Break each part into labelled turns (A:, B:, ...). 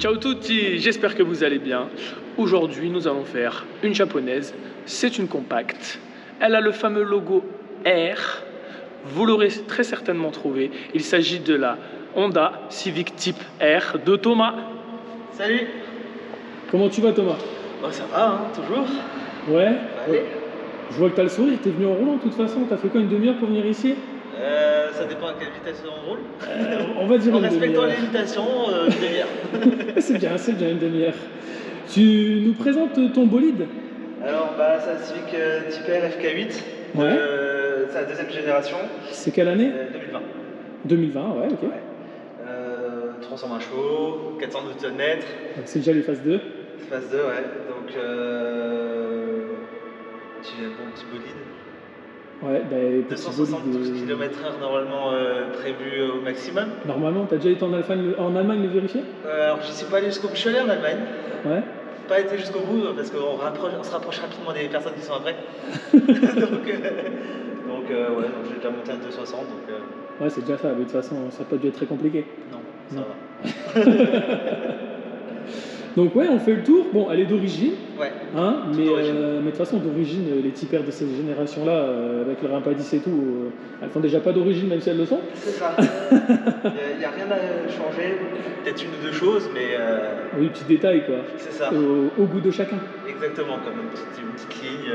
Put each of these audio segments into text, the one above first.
A: Ciao tutti, j'espère que vous allez bien. Aujourd'hui, nous allons faire une japonaise. C'est une compacte. Elle a le fameux logo R. Vous l'aurez très certainement trouvé. Il s'agit de la Honda Civic Type R de Thomas.
B: Salut.
A: Comment tu vas, Thomas?
B: Oh, ça va, hein, toujours.
A: Ouais.
B: Allez.
A: Je vois que t'as le sourire, t'es venu en roulant de toute façon. T'as fait quoi, une demi-heure pour venir ici?
B: Ça dépend à quelle vitesse on roule.
A: On va dire
B: En
A: une
B: respectant
A: demi-heure.
B: les limitations, une demi-heure.
A: C'est bien une demi-heure. Tu nous présentes ton bolide?
B: Alors, c'est un Civic Type R FK8.
A: Ouais.
B: C'est la deuxième génération.
A: C'est quelle année?
B: 2020.
A: 2020, ouais, ok.
B: Ouais. 320 chevaux, 400 Nm.
A: Donc c'est déjà les phases 2.
B: Phase 2, ouais. Donc, j'ai un bon petit bolide.
A: Ouais, bah, petit
B: 272
A: bolide,
B: km/h normalement prévu au maximum.
A: Normalement, t'as déjà été en Allemagne le vérifier?
B: Alors, je ne suis pas allé jusqu'au bout. Je suis allé en Allemagne.
A: Ouais.
B: Pas été jusqu'au bout parce qu'on se rapproche rapidement des personnes qui sont après. donc, ouais, donc j'ai déjà monté à 260. Donc,
A: Ouais, c'est déjà ça. Mais de toute façon, ça n'a pas dû être très compliqué.
B: non, ça
A: Non.
B: va.
A: Donc ouais, on fait le tour. Bon, elle est d'origine.
B: Ouais.
A: Hein,
B: Tout
A: mais
B: d'origine.
A: de toute façon, d'origine, les types R de cette génération-là, avec le Rimpa 10 et tout, elles font déjà pas d'origine, même si elles le sont.
B: C'est ça. Il n'y a rien à changer. Peut-être une ou deux choses, mais
A: Oui, petits détails, quoi.
B: c'est ça.
A: Au goût de chacun.
B: Exactement, comme une petite ligne.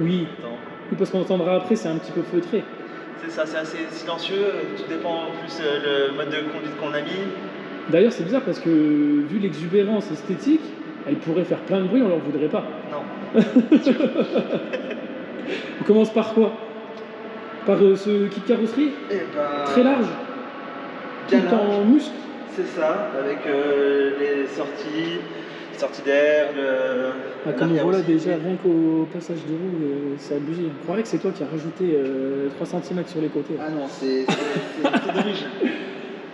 A: Oui.
B: Attends.
A: Oui, parce qu'on entendra après, c'est un petit peu feutré.
B: C'est ça, c'est assez silencieux. Tout dépend en plus le mode de conduite qu'on a mis.
A: D'ailleurs, c'est bizarre parce que vu l'exubérance esthétique, elle pourrait faire plein de bruit, on leur voudrait pas.
B: Non.
A: On commence par quoi? Par ce kit carrosserie
B: Et
A: très large,
B: bien
A: tout
B: large.
A: en muscle.
B: C'est ça, avec les sorties d'air,
A: Comme on
B: l'arrière
A: voit là
B: aussi.
A: déjà, rien qu'au passage de roue, c'est abusé. On croirait que c'est toi qui as rajouté 3 cm sur les côtés.
B: Ah non, c'est d'origine.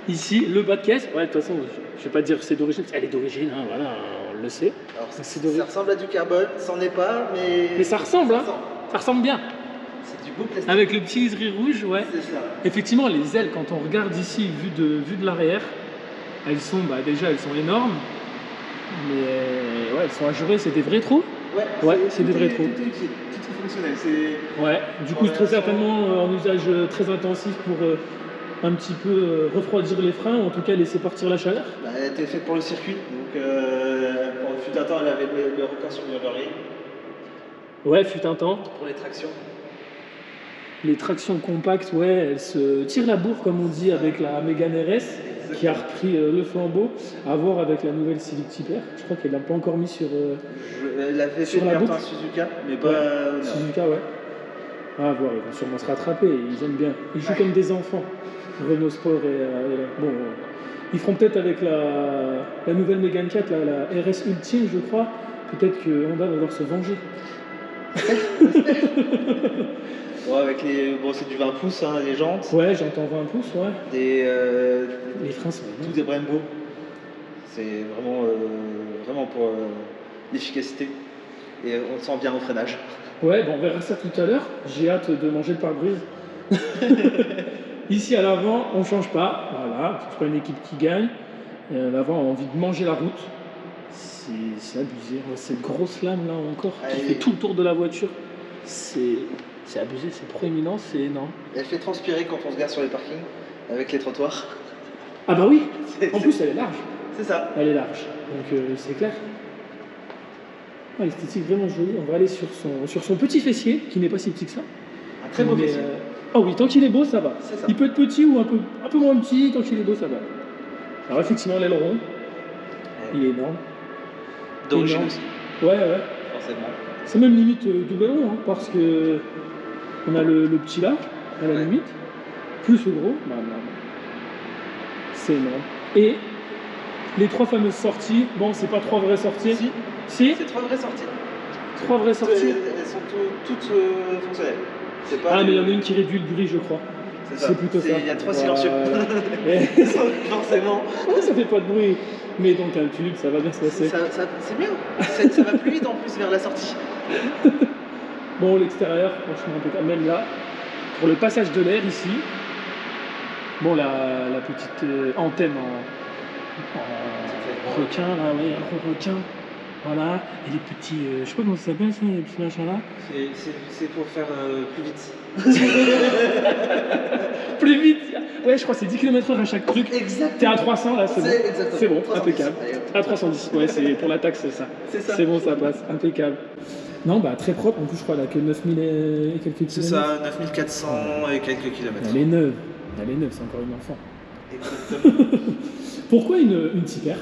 A: Ici, le bas de caisse, ouais, de toute façon, je vais pas dire c'est d'origine, elle est d'origine, hein, voilà, on le sait.
B: Alors,
A: C'est d'origine.
B: ça ressemble à du carbone, ça n'en est pas, mais.
A: Mais ça ressemble, hein, ça ressemble bien.
B: C'est du beau plastique.
A: Avec le petit liseré rouge, ouais.
B: C'est ça.
A: Effectivement, les ailes, quand on regarde ici, vu de l'arrière, elles sont, déjà, elles sont énormes. Mais ouais, elles sont ajourées, c'est des vrais trous. Ouais, c'est des vrais trous.
B: Tout est utile, tout est fonctionnel.
A: Ouais, du coup,
B: Ouais,
A: très certainement en usage très intensif pour un petit peu refroidir les freins, ou en tout cas laisser partir la chaleur.
B: Elle a été faite pour le circuit, donc pour le fut un temps, elle avait le record sur Burberry.
A: Ouais, fut un temps.
B: Pour les tractions.
A: Les tractions compactes, ouais, elles se tirent la bourre, comme on dit, avec la Mégane RS, qui a repris le flambeau. À voir avec la nouvelle Civic Type R. Je crois qu'elle l'a pas encore mis sur
B: Elle avait
A: sur
B: fait
A: la
B: faire
A: boucle.
B: un Suzuka, mais pas.
A: Ouais, Suzuka, ouais. Ah, à voir, ils vont sûrement se rattraper, ils aiment bien. Ils jouent comme des enfants, Renault Sport et bon, ils feront peut-être avec la nouvelle Mégane 4, la RS Ultime, je crois. Peut-être que Honda va devoir se venger.
B: Bon, avec les. Bon, c'est du 20 pouces, hein, les jantes.
A: Ouais, j'entends 20 pouces, ouais.
B: Les
A: freins sont
B: tous des Brembo. C'est vraiment pour l'efficacité. Et on le sent bien au freinage.
A: Ouais, on verra ça tout à l'heure. J'ai hâte de manger le pare-brise. Ici à l'avant, on change pas. Voilà, c'est pas une équipe qui gagne. Et à l'avant, on a envie de manger la route. C'est abusé. Cette grosse lame là encore qui fait tout le tour de la voiture. C'est abusé, c'est proéminent, c'est énorme.
B: Elle fait transpirer quand on se gare sur les parkings avec les trottoirs.
A: Ah bah oui. En plus, elle est large.
B: C'est ça.
A: Elle est large. Donc c'est clair. Ah, l'esthétique vraiment jolie. On va aller sur son petit fessier, qui n'est pas si petit que ça.
B: Un très beau
A: Mais,
B: fessier.
A: Oh oui, tant qu'il est beau, ça va.
B: C'est ça.
A: Il peut être petit ou un peu moins petit, tant qu'il est beau, ça va. Alors effectivement, l'aileron, il est énorme.
B: D'origine
A: Énorme.
B: aussi,
A: Ouais.
B: forcément.
A: C'est même limite double aileron, hein, parce que on a le petit là, à la limite, plus le gros, c'est énorme. Et les 3 fameuses sorties, bon, c'est pas 3 vraies sorties. Si.
B: C'est 3 vraies sorties.
A: 3 vraies sorties.
B: Elles sont toutes fonctionnelles. C'est pas
A: Ah,
B: du-
A: mais il y en a une qui réduit le bruit, je crois.
B: ça.
A: C'est plutôt ça.
B: Il y a 3 silencieux.
A: Et-
B: Forcément.
A: Ouais, ça fait pas de bruit. Mais dans un tube, ça va bien se passer.
B: C'est bien. Ça va plus vite en plus vers la sortie.
A: Bon, l'extérieur, franchement, impeccable. Même là, pour le passage de l'air ici, bon, la petite antenne Oh, requin là, ouais, un requin. Voilà, et les petits, je sais pas comment ça s'appelle ça, les petits machins là.
B: C'est pour faire plus vite.
A: Plus vite. Ouais, je crois que c'est 10 km/h à chaque truc.
B: Exactement.
A: T'es à 300 là, c'est bon.
B: Exactement.
A: C'est bon,
B: 310.
A: impeccable. À 310, ouais, c'est pour la taxe, c'est ça.
B: C'est ça.
A: C'est bon, ça passe, impeccable. Non, bah très propre, en plus je crois, elle a que 9000 et quelques kilomètres.
B: C'est ça, 9400 et quelques kilomètres.
A: Elle est neuve, c'est encore une enfant.
B: Exactement.
A: Pourquoi une Tipper?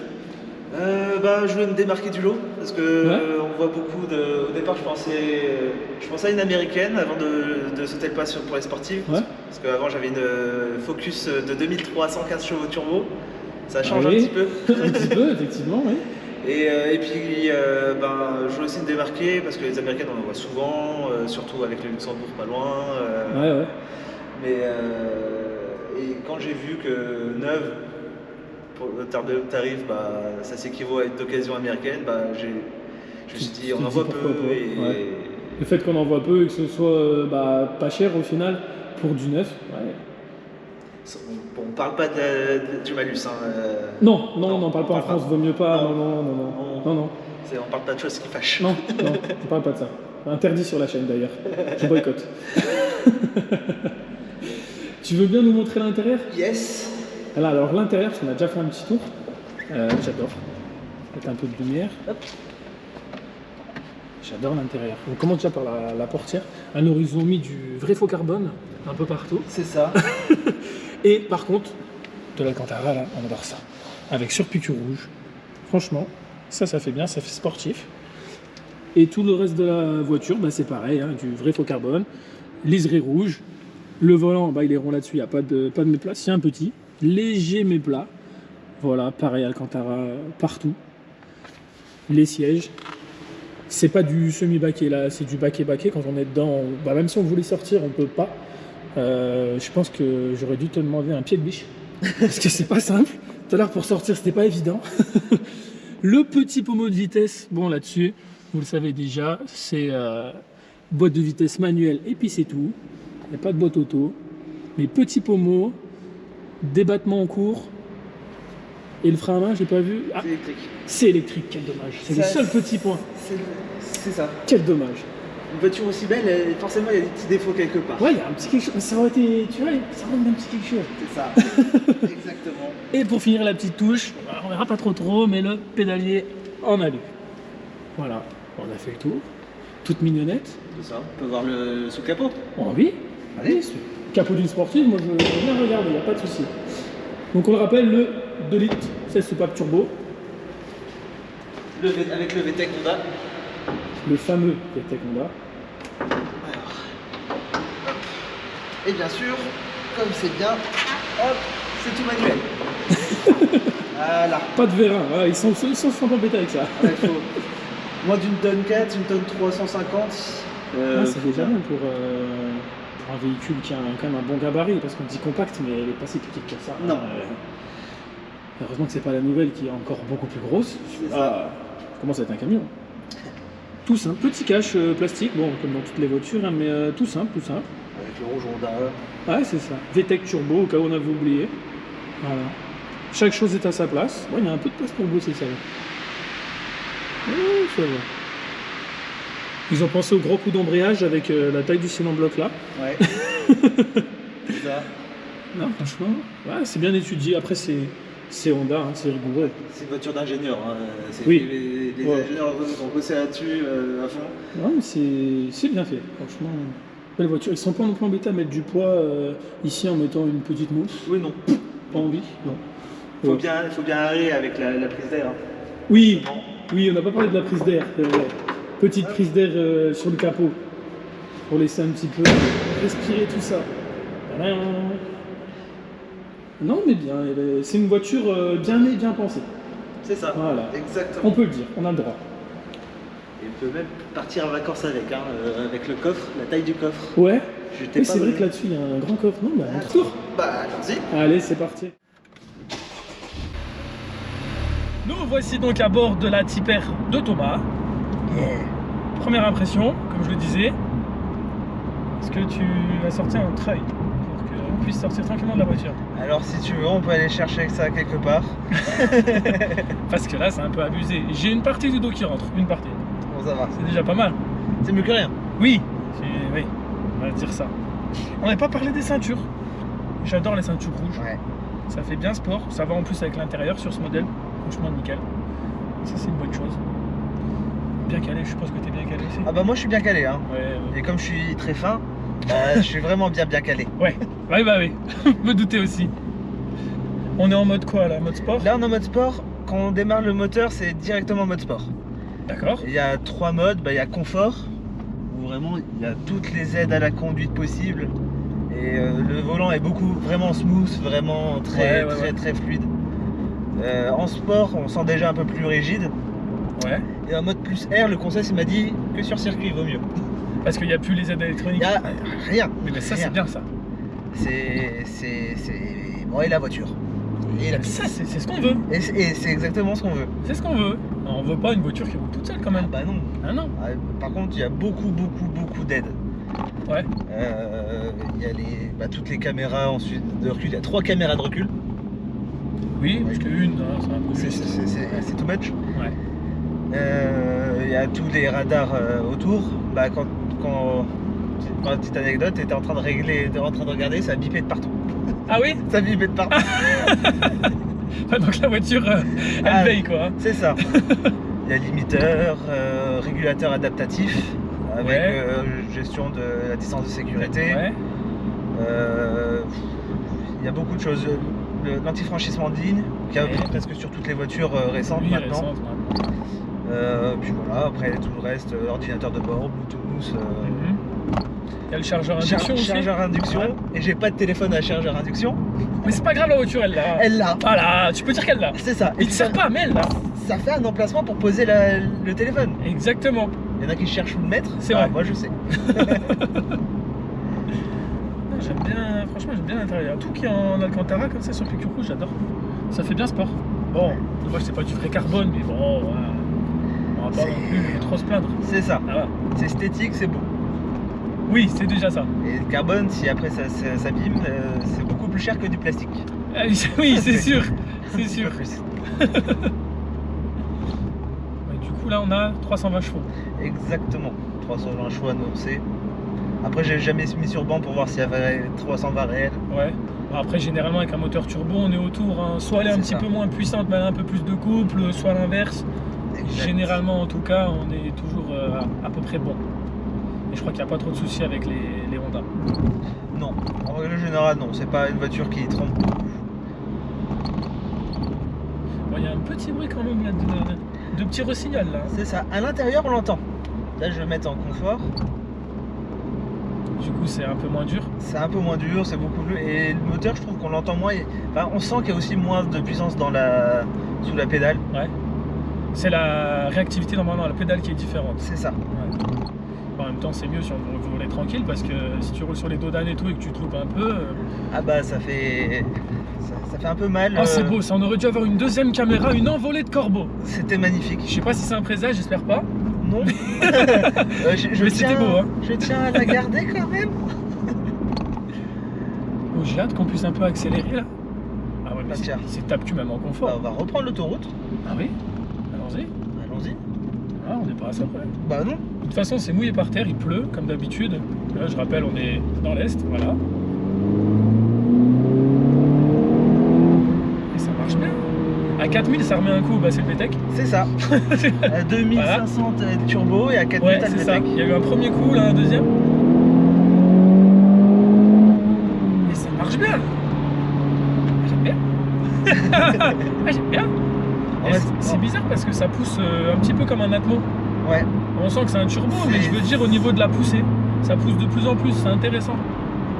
B: Je voulais me démarquer du lot parce que on voit beaucoup de. Au départ, je pensais à une américaine avant de sauter le pas pour les sportives. Ouais. Parce qu'avant, j'avais une Focus de 2315 chevaux turbo. Ça change un petit peu.
A: Un petit peu, effectivement, oui.
B: Et puis, je voulais aussi me démarquer parce que les américaines, on en voit souvent, surtout avec le Luxembourg pas loin.
A: Ouais.
B: Mais et quand j'ai vu que neuve, pour le tarif, ça s'équivaut à une occasion américaine, je me suis dit on en voit peu.
A: Le fait qu'on en voit peu et que ce soit pas cher au final pour du neuf. Ouais.
B: On parle pas du malus.
A: Non, on n'en parle pas en France, vaut mieux pas. Non.
B: On parle pas de choses qui fâchent.
A: Non, on parle pas de ça. Interdit sur la chaîne d'ailleurs. Je boycotte. Tu veux bien nous montrer l'intérieur?
B: Yes.
A: Alors l'intérieur, parce qu'on a déjà fait un petit tour. J'adore. Mettre un peu de lumière. Hop. J'adore l'intérieur. On commence déjà par la portière. Nous ils ont mis du vrai faux carbone un peu partout.
B: C'est ça.
A: Et par contre, de l'Alcantara, là, on adore ça. Avec surpiqûre rouge. Franchement, ça fait bien, ça fait sportif. Et tout le reste de la voiture, c'est pareil, du vrai faux carbone. Liseré rouge. Le volant, il est rond là-dessus, il n'y a pas de méplat. C'est un petit, léger méplat. Voilà, pareil, Alcantara partout. Les sièges. C'est pas du semi-baquet là, c'est du baquet. Quand on est dedans, même si on voulait sortir, on peut pas. Je pense que j'aurais dû te demander un pied de biche. Parce que c'est pas simple. Tout à l'heure, pour sortir, c'était pas évident. Le petit pommeau de vitesse, là-dessus, vous le savez déjà, c'est boîte de vitesse manuelle et puis c'est tout. Il n'y a pas de boîte auto. Mais petit pommeau, débattement en cours. Et le frein à main, j'ai pas vu.
B: C'est électrique.
A: C'est électrique, quel dommage. C'est le seul petit point.
B: C'est ça.
A: Quel dommage.
B: Une voiture aussi belle, forcément il y a des petits défauts quelque part.
A: Ouais, il y a un petit quelque chose. Ça aurait été, tu vois, ça manque d'un petit quelque chose.
B: C'est ça. Exactement.
A: Et pour finir la petite touche, on verra pas trop, mais le pédalier en alu. Voilà, on a fait le tour. Toute mignonnette.
B: C'est ça. On peut voir le sous-capot.
A: Oh oui.
B: Allez.
A: Capot d'une sportive, moi je veux bien regarder, il n'y a pas de souci. Donc on le rappelle, le 2 litres, 16 soupapes turbo.
B: Avec le VTEC Honda.
A: Le fameux VTEC Honda.
B: Alors, hop. Et bien sûr, comme c'est bien, hop, c'est tout manuel. Voilà.
A: Pas de vérin, ils sont pas embêtés avec ça.
B: Ouais, moins d'une tonne 4, une tonne 350.
A: C'est déjà bien pour un véhicule qui a quand même un bon gabarit, parce qu'on dit compact, mais elle est pas si petite que ça.
B: Non.
A: Heureusement que c'est pas la nouvelle qui est encore beaucoup plus grosse. Ça commence à être un camion. Tout simple, petit cache plastique, comme dans toutes les voitures, mais tout simple.
B: Avec le rouge Honda.
A: Ouais, c'est ça. VTEC turbo, au cas où on avait oublié. Voilà. Chaque chose est à sa place. Il y a un peu de place pour bosser, ça va. Ça va. Ils ont pensé au gros coup d'embrayage avec la taille du cylindre bloc là.
B: Ouais. C'est ça.
A: Non, franchement, c'est bien étudié. Après, c'est Honda, c'est rigoureux.
B: C'est une voiture d'ingénieur.
A: Oui.
B: Les ingénieurs ont bossé là-dessus à fond.
A: Non, mais c'est bien fait, franchement. Belle voiture. Ils sont pas non plus embêtés à mettre du poids ici en mettant une petite mousse.
B: Oui, non.
A: Pas envie. Non.
B: Il faut bien arrêter avec la prise d'air.
A: Oui, on n'a pas parlé de la prise d'air. Petite prise d'air sur le capot pour laisser un petit peu respirer tout ça. Non, mais bien, c'est une voiture bien née, bien pensée.
B: C'est ça.
A: Voilà.
B: Exactement.
A: On peut le dire, on a le droit.
B: Et on peut même partir en vacances avec le coffre, la taille du coffre.
A: Ouais. Et c'est vrai que là-dessus il y a un grand coffre. Non, à notre tour.
B: Allons-y.
A: Allez, c'est parti. Nous voici donc à bord de la Tipper de Thomas. Première impression, comme je le disais, est-ce que tu as sorti un treuil? on puisse sortir tranquillement de la voiture.
B: Alors si tu veux, on peut aller chercher ça quelque part.
A: Parce que là, c'est un peu abusé. J'ai une partie du dos qui rentre, une partie.
B: Bon, ça va.
A: C'est déjà pas mal.
B: C'est mieux que rien.
A: Oui, oui, on va dire ça. On n'a pas parlé des ceintures. J'adore les ceintures rouges.
B: Ouais.
A: Ça fait bien sport. Ça va en plus avec l'intérieur sur ce modèle. Franchement, nickel. Ça, c'est une bonne chose. Bien calé, je suppose que t'es bien calé aussi.
B: Ah bah moi je suis bien calé hein.
A: Ouais.
B: Et comme je suis très fin, je suis vraiment bien calé.
A: Ouais, ouais bah oui, me douter aussi. On est en mode quoi là, mode sport?
B: Là on est en mode sport, quand on démarre le moteur c'est directement mode sport.
A: D'accord.
B: Il y a 3 modes, il y a confort, où vraiment il y a toutes les aides à la conduite possibles. Et le volant est vraiment smooth, vraiment très fluide. En sport on sent déjà un peu plus rigide.
A: Ouais.
B: Et en mode plus R, le conseil il m'a dit que sur circuit il vaut mieux.
A: Parce qu'il n'y a plus les aides électroniques.
B: Il n'y a rien.
A: Mais ça
B: rien.
A: c'est bien ça.
B: C'est bon, et la voiture. Et la
A: ça c'est ce qu'on veut.
B: Et c'est exactement ce qu'on veut.
A: C'est ce qu'on veut. On veut pas une voiture qui roule toute seule quand même.
B: Ah bah non.
A: Ah non.
B: Par contre il y a beaucoup d'aides.
A: Ouais.
B: Il y a toutes les caméras ensuite de recul. Il y a 3 caméras de recul.
A: Oui, parce qu'une, c'est un peu juste.
B: C'est too much.
A: Ouais.
B: Il y a tous les radars autour. Bah, quand petite anecdote, tu étais en train de regarder, ça bipait de partout.
A: Ah oui.
B: Ça bipait de partout.
A: Donc la voiture, elle veille quoi. Hein.
B: C'est ça. Il y a limiteur, régulateur adaptatif, avec gestion de la distance de sécurité.
A: Ouais.
B: Il y a beaucoup de choses. L'anti-franchissement de ligne, qui est presque sur toutes les voitures récentes maintenant. Puis voilà, après tout le reste, ordinateur de bord, Bluetooth.
A: Il y a le chargeur induction aussi.
B: Chargeur induction, et j'ai pas de téléphone à chargeur induction.
A: Mais c'est pas grave, la voiture elle l'a.
B: Elle l'a.
A: Voilà, tu peux dire qu'elle l'a.
B: C'est ça.
A: Il te sert pas, mais elle l'a.
B: Ça fait un emplacement pour poser le téléphone.
A: Exactement.
B: Il y en a qui cherchent où le mettre.
A: C'est vrai.
B: Moi je sais.
A: J'aime bien, franchement j'aime bien l'intérieur. Tout qui est en Alcantara comme ça sur piqûre rouge, j'adore. Ça fait bien sport. Bon, moi c'est pas du vrai carbone, mais bon, on va pas non plus trop se plaindre.
B: C'est ça.
A: Ah,
B: c'est esthétique, c'est beau.
A: Oui, c'est déjà ça.
B: Et le carbone, si après ça s'abîme, c'est beaucoup plus cher que du plastique.
A: Oui, c'est sûr. C'est sûr.
B: Ouais,
A: du coup là on a 320 chevaux.
B: Exactement. 320 chevaux annoncés. Après j'ai jamais mis sur banc pour voir s'il y avait 320 réels.
A: Ouais. Après généralement avec un moteur turbo on est autour, hein, soit elle est un petit peu moins puissante mais elle a un peu plus de couple, soit l'inverse. Généralement en tout cas on est toujours à peu près bon. Et je crois qu'il n'y a pas trop de soucis avec les Honda.
B: Non, en règle générale non, c'est pas une voiture qui trompe beaucoup.
A: Bon, il y a un petit bruit quand même là, de petit rossignol là.
B: C'est ça, à l'intérieur on l'entend. Là je vais mettre en confort.
A: Du coup c'est un peu moins dur.
B: C'est un peu moins dur, c'est beaucoup plus. Et le moteur je trouve qu'on l'entend moins. Enfin, on sent qu'il y a aussi moins de puissance sous la pédale.
A: Ouais. C'est la réactivité normalement à la pédale qui est différente.
B: C'est ça.
A: Ouais. En même temps c'est mieux si on veut rouler tranquille parce que si tu roules sur les dos d'âne et tout et que tu te loupes un peu.
B: Ah bah ça fait un peu mal.
A: Oh c'est beau, ça on aurait dû avoir une deuxième caméra, une envolée de corbeaux.
B: C'était magnifique.
A: Je sais pas si c'est un présage, j'espère pas.
B: Non.
A: Mais c'était beau hein.
B: Je tiens à la garder quand même.
A: Oh, j'ai hâte qu'on puisse un peu accélérer là. Ah ouais mais c'est tape-tu même en confort.
B: Bah, on va reprendre l'autoroute.
A: Ah oui. Allons-y.
B: Allons-y.
A: Ah on n'est pas à ça près.
B: Bah non.
A: De toute façon c'est mouillé par terre, il pleut comme d'habitude. Là je rappelle on est dans l'est, voilà. Et ça marche bien. À 4000 ça remet un coup, bah c'est le VTEC.
B: C'est ça. À 2500 voilà. Turbo et à 4000
A: ouais, c'est ça. Il y a eu un premier coup, là un deuxième. Et ça marche bien. J'aime bien. J'aime bien. C'est bizarre parce que ça pousse un petit peu comme un Atmo.
B: Ouais.
A: On sent que c'est un turbo, mais je veux dire au niveau de la poussée, ça pousse de plus en plus, c'est intéressant.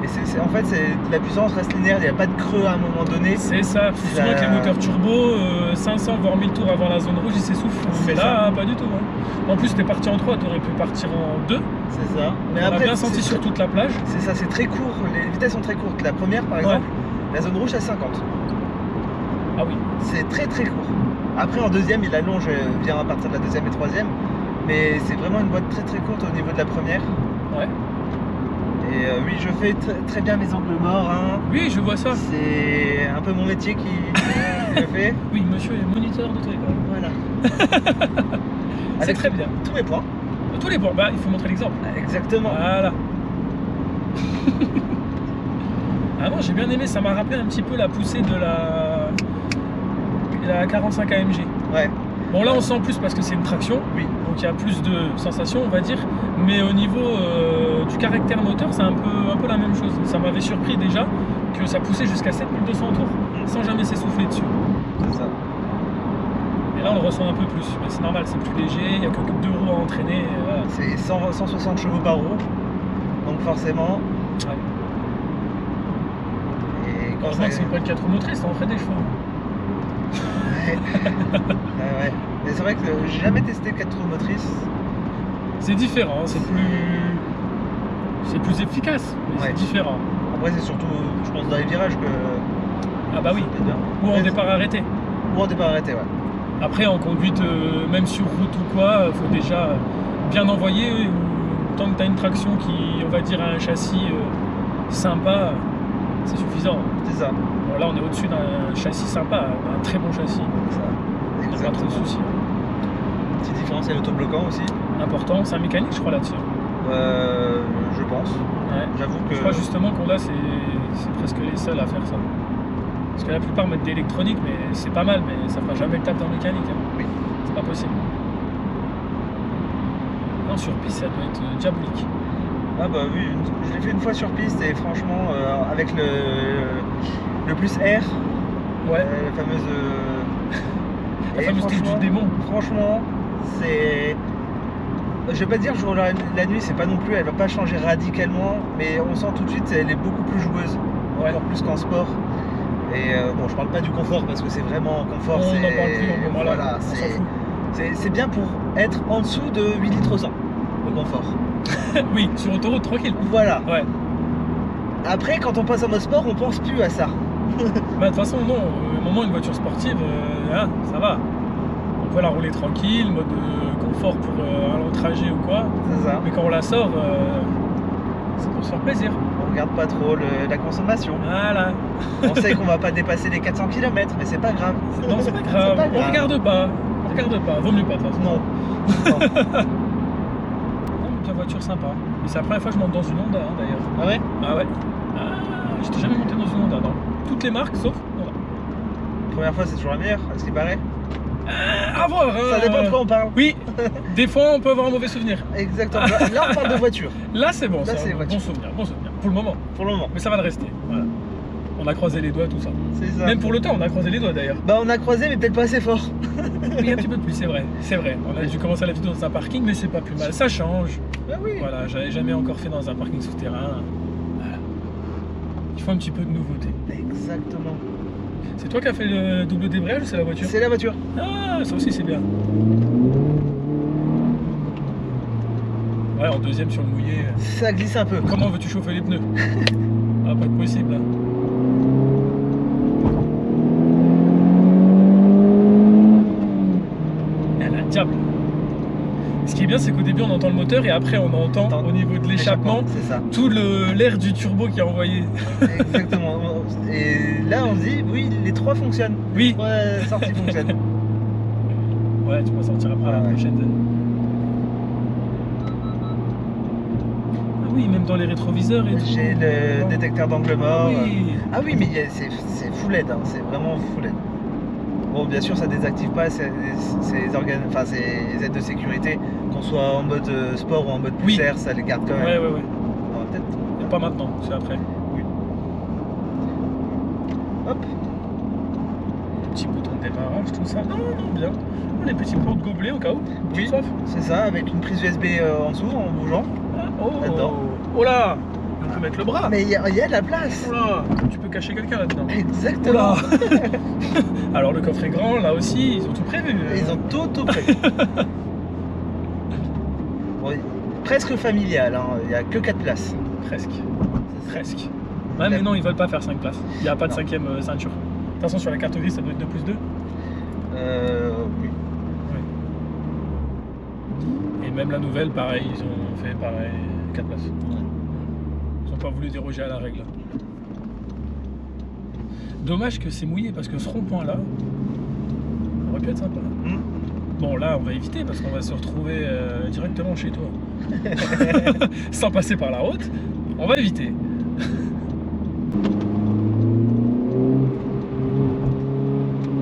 B: Et en fait, la puissance reste linéaire, il n'y a pas de creux à un moment donné.
A: C'est ça, plus souvent que les moteurs turbo, 500 voire 1000 tours avant la zone rouge, ils s'essoufflent. Mais là, pas du tout. Hein. En plus, t'es parti en 3, t'aurais pu partir en 2.
B: C'est ça. Mais
A: on
B: après,
A: a bien senti sur toute la plage.
B: C'est ça, c'est très court, les vitesses sont très courtes. La première, par exemple, la zone rouge à 50.
A: Ah oui.
B: C'est très très court. Après, en deuxième, il allonge bien à partir de la deuxième et troisième. Mais c'est vraiment une boîte très très courte au niveau de la première.
A: Ouais.
B: Et oui, je fais très bien mes angles morts. Hein.
A: Oui, je vois ça.
B: C'est un peu mon métier qui le fait.
A: Oui, monsieur est moniteur d'auto-école.
B: Voilà.
A: C'est très bien.
B: Tous mes points.
A: Tous les points, bah, il faut montrer l'exemple.
B: Exactement.
A: Voilà. Ah non, j'ai bien aimé, ça m'a rappelé un petit peu la poussée de la 45 AMG.
B: Ouais.
A: Bon, là on sent plus parce que c'est une traction,
B: oui.
A: Donc il y a plus de sensations, on va dire. Mais au niveau du caractère moteur, c'est un peu la même chose. Ça m'avait surpris déjà que ça poussait jusqu'à 7200 tours sans jamais s'essouffler dessus.
B: C'est ça.
A: Et là on le ressent un peu plus, mais c'est normal, c'est plus léger, il n'y a que 2 roues à entraîner. Voilà.
B: C'est 160 chevaux par roue, donc forcément.
A: Ouais.
B: Et quand
A: heureusement que c'est pas une 4 roues motrices, ça en ferait des chevaux.
B: Ouais. Ouais. Mais c'est vrai que j'ai jamais testé 4 roues motrices.
A: C'est différent, c'est plus efficace, mais c'est différent.
B: Après c'est surtout, je pense, dans les virages que...
A: Ah bah oui, ou en départ arrêté.
B: Ou en départ arrêté, ouais.
A: Après en conduite, même sur route ou quoi, il faut déjà bien envoyer, ou tant que tu as une traction qui, on va dire, a un châssis sympa, c'est suffisant.
B: C'est ça.
A: Bon, là on est au-dessus d'un châssis sympa, un très bon châssis,
B: ça.
A: Il n'y a pas trop de soucis.
B: Petite différence, il y a l'autobloquant aussi.
A: Important, c'est un mécanique je crois là-dessus.
B: Je pense.
A: Ouais.
B: J'avoue que...
A: Je crois justement qu'on a, c'est presque les seuls à faire ça. Parce que la plupart mettent de l'électronique, mais c'est pas mal, mais ça fera jamais le taf dans mécanique. Hein.
B: Oui.
A: C'est pas possible. Non, sur piste, ça doit être diabolique.
B: Ah bah oui, je l'ai fait une fois sur piste et franchement, avec le plus R,
A: ouais.
B: La fameuse...
A: la fameuse truc du démon.
B: Franchement, c'est... Je vais pas dire jour la nuit, c'est pas non plus, elle va pas changer radicalement, mais on sent tout de suite, elle est beaucoup plus joueuse, encore plus qu'en sport. Et bon, je parle pas du confort parce que c'est vraiment confort.
A: On n'en parle plus,
B: voilà, c'est bien pour être en dessous de 8 litres au 100, le confort.
A: Oui, sur autoroute tranquille.
B: Voilà.
A: Ouais.
B: Après, quand on passe en mode sport, on pense plus à ça.
A: Bah, de toute façon, non, au moment une voiture sportive, hein, ça va. On peut la rouler tranquille, mode confort pour un long trajet ou quoi.
B: C'est ça.
A: Mais quand on la sort, c'est pour se faire plaisir.
B: On regarde pas trop la consommation.
A: Voilà.
B: On sait qu'on va pas dépasser les 400 km, mais c'est pas grave.
A: Non, c'est pas grave. On regarde pas. On regarde pas. Vaut mieux pas de toute façon.
B: Non.
A: La voiture sympa. Et c'est la première fois que je monte dans une Honda hein, d'ailleurs.
B: Ah ouais?
A: Ah ouais. J'étais jamais monté dans une Honda, non. Toutes les marques sauf Honda.
B: Première fois c'est toujours la meilleure, à ce qui paraît.
A: À voir hein.
B: Ça dépend de quoi on parle.
A: Oui, des fois on peut avoir un mauvais souvenir.
B: Exactement. Là on parle de voiture.
A: Là c'est bon,
B: là, c'est
A: bon souvenir, pour le moment.
B: Pour le moment.
A: Mais ça va le rester, voilà. On a croisé les doigts, tout ça.
B: C'est ça.
A: Même pour le temps, on a croisé les doigts d'ailleurs.
B: Bah on a croisé mais peut-être pas assez fort.
A: Oui, un petit peu plus, c'est vrai. C'est vrai. On a dû commencer la vidéo dans un parking, mais c'est pas plus mal. Ça change.
B: Bah oui.
A: Voilà, j'avais jamais encore fait dans un parking souterrain. Voilà. Il faut un petit peu de nouveauté.
B: Exactement.
A: C'est toi qui as fait le double débrayage ou c'est la voiture?
B: C'est la voiture.
A: Ah, ça aussi c'est bien. Ouais, en deuxième sur le mouillé.
B: Ça glisse un peu.
A: Comment veux-tu chauffer les pneus? Ah, pas possible. Hein. Diable. Ce qui est bien, c'est qu'au début on entend le moteur et après on entend au niveau de l'échappement tout l'air du turbo qui est envoyé.
B: Exactement. Et là on se dit, oui, les trois fonctionnent.
A: Oui.
B: Les trois sorties fonctionnent.
A: Ouais, tu vas sortir après la prochaine. Ah oui, même dans les rétroviseurs et tout.
B: J'ai le détecteur d'angle mort.
A: Ah
B: oui, mais c'est full LED, hein. C'est vraiment full LED. Bon, bien sûr, ça désactive pas ces aides de sécurité, qu'on soit en mode sport ou en mode plus air, ça les garde quand même.
A: Ouais.
B: Non, peut-être.
A: Pas maintenant, c'est après.
B: Oui. Hop.
A: Petit bouton de démarrage, tout ça. Non, bien. Les petits portes gobelets au cas où.
B: Oui, c'est ça, avec une prise USB en dessous, en bougeant. Là-dedans.
A: Oh là! On peut mettre le bras.
B: Mais il y a de la place.
A: Oh là, tu peux cacher quelqu'un là-dedans.
B: Exactement.
A: Oh là. Alors le coffre est grand, là aussi, ils ont tout prévu.
B: Ils ont tout prévu. Bon, presque familial, hein. Il n'y a que 4 places.
A: Presque. Ouais, mais non, ils veulent pas faire 5 places. Il n'y a pas de 5ème ceinture. De toute façon, sur la carte grise, ça doit être 2+2.
B: Oui.
A: Et même la nouvelle, pareil, ils ont fait pareil, 4 places. pas voulu déroger à la règle. Dommage que c'est mouillé parce que ce rond-point là aurait pu être sympa. Bon là on va éviter parce qu'on va se retrouver directement chez toi. Sans passer par la route, on va éviter.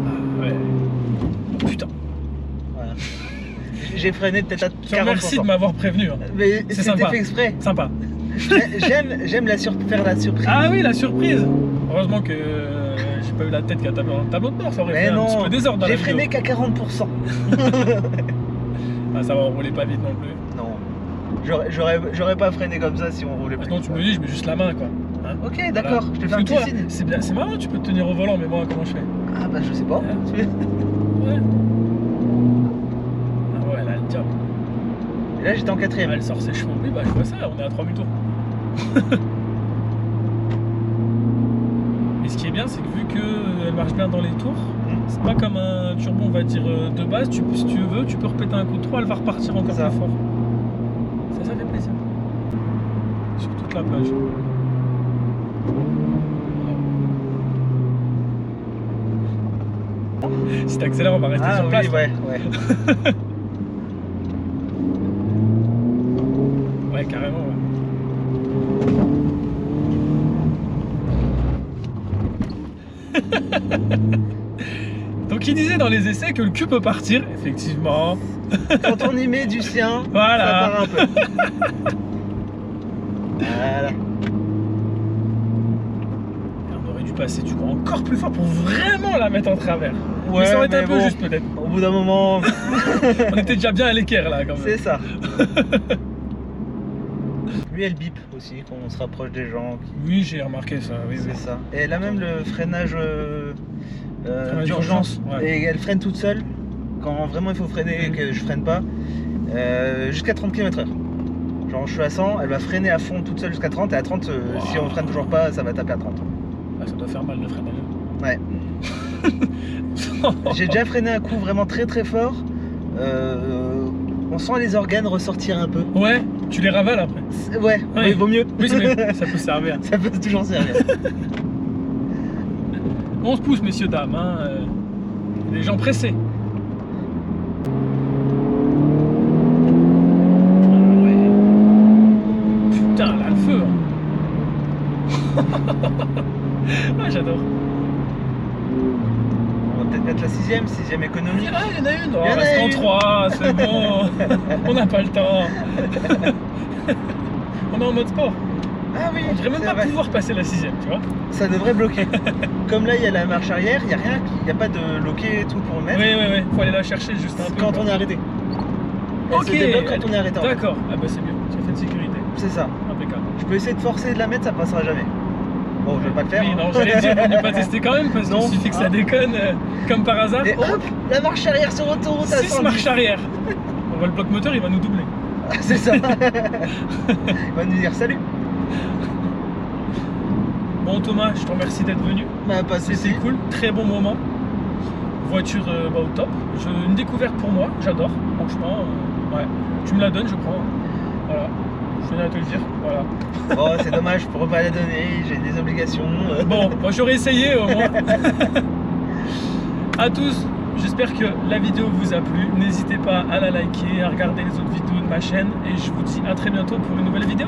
A: Ah ouais. Oh, putain.
B: Voilà. J'ai freiné peut-être à 40%.
A: Merci de m'avoir prévenu. Hein.
B: Mais
A: C'est
B: c'était
A: sympa.
B: fait exprès.
A: Sympa.
B: J'aime faire la surprise.
A: Ah oui, la surprise. Heureusement que j'ai pas eu la tête qui a tapé dans le tableau de bord, ça aurait fait un petit peu désordre dans la
B: j'ai freiné
A: vidéo.
B: qu'à 40%.
A: Ah ça va, on roulait pas vite non plus.
B: Non. J'aurais pas freiné comme ça si on roulait plus.
A: Sinon tu me dis, je mets juste la main quoi. Hein,
B: ok, d'accord, je te fais un
A: Parce que
B: petit
A: toi,
B: signe.
A: c'est marrant, tu peux te tenir au volant, mais moi comment je fais?
B: Ah bah je sais pas.
A: Ouais. Ah ouais, là elle tient.
B: Et là j'étais en 4ème.
A: Elle sort ses chevaux. Oui bah je vois ça, on est à 3000 tours. Et ce qui est bien, c'est que vu qu'elle marche bien dans les tours, c'est pas comme un turbo, on va dire, de base. Si tu veux, tu peux repéter un coup de 3, elle va repartir encore plus fort. Ça fait plaisir. Sur toute la plage. Si t'accélères, on va rester sur place.
B: Ouais.
A: Ouais, carrément. Ouais. Donc il disait dans les essais que le cul peut partir, effectivement.
B: Quand on y met du sien,
A: voilà.
B: ça part un peu. Voilà.
A: On aurait dû passer du coup encore plus fort pour vraiment la mettre en travers.
B: Ouais,
A: mais ça aurait été un peu
B: bon,
A: juste peut-être.
B: Au bout d'un moment,
A: On était déjà bien à l'équerre là quand même.
B: c'est ça. Lui elle bip aussi quand on se rapproche des gens.
A: Oui, j'ai remarqué ça. Oui,
B: C'est
A: oui.
B: ça. Et elle a même le freinage
A: Freinage
B: d'urgence.
A: d'urgence, ouais.
B: Et elle freine toute seule quand vraiment il faut freiner et que je freine pas. Jusqu'à 30 km/h. Genre je suis à 100, elle va freiner à fond toute seule jusqu'à 30 et à 30 si on freine toujours pas ça va taper à 30.
A: Ah, ça doit faire mal de freiner.
B: Ouais. J'ai déjà freiné un coup vraiment très très fort. On sent les organes ressortir un peu.
A: Ouais, tu les ravales après.
B: Ouais, mais il vaut mieux.
A: Oui, c'est mieux. Ça peut servir.
B: Ça peut toujours servir.
A: 11 pouces, messieurs, dames. Hein. Les gens pressés. Ah ouais. Putain, là, le feu. Hein. Ah, j'adore.
B: On va peut-être mettre la 6ème économie.
A: Ah, il y en a une. Oh,
B: Il y en a
A: reste en
B: une.
A: 3, c'est bon. On n'a pas le temps. On est en mode sport.
B: Ah oui,
A: On devrait même
B: c'est
A: pas
B: vrai.
A: pouvoir passer la 6ème, tu vois.
B: Ça devrait bloquer. Comme là, il y a la marche arrière, il n'y a rien, il n'y a pas de loquet et tout pour le mettre.
A: Oui. Faut aller la chercher juste un peu.
B: Quand
A: quoi.
B: on est arrêté. Elle se débloque quand on est arrêté. en fait.
A: D'accord. Ah bah c'est mieux. Ça fait de sécurité.
B: C'est ça.
A: Impeccable.
B: Je peux essayer de forcer de la mettre, ça passera jamais. Bon, je vais pas le faire.
A: Oui,
B: hein.
A: non, j'allais dire, on n'est pas testé quand même, parce
B: Non.
A: qu'il suffit que ça déconne, comme par hasard.
B: Et hop, la marche arrière sur autoroute à
A: 6
B: 110.
A: marches arrière. On voit le bloc moteur, il va nous doubler.
B: C'est ça. Il va nous dire salut.
A: Bon Thomas, je te remercie d'être venu.
B: Bah, pas de
A: C'était
B: soucis.
A: cool, très bon moment. Voiture au top. Une découverte pour moi, j'adore. Franchement, ouais. Tu me la donnes, je prends. Voilà. Je venais à te le dire. Voilà.
B: Oh, c'est dommage, je pourrais pas la donner, j'ai des obligations.
A: Bon, moi j'aurais essayé au moins. À tous, j'espère que la vidéo vous a plu. N'hésitez pas à la liker, à regarder les autres vidéos de ma chaîne. Et je vous dis à très bientôt pour une nouvelle vidéo.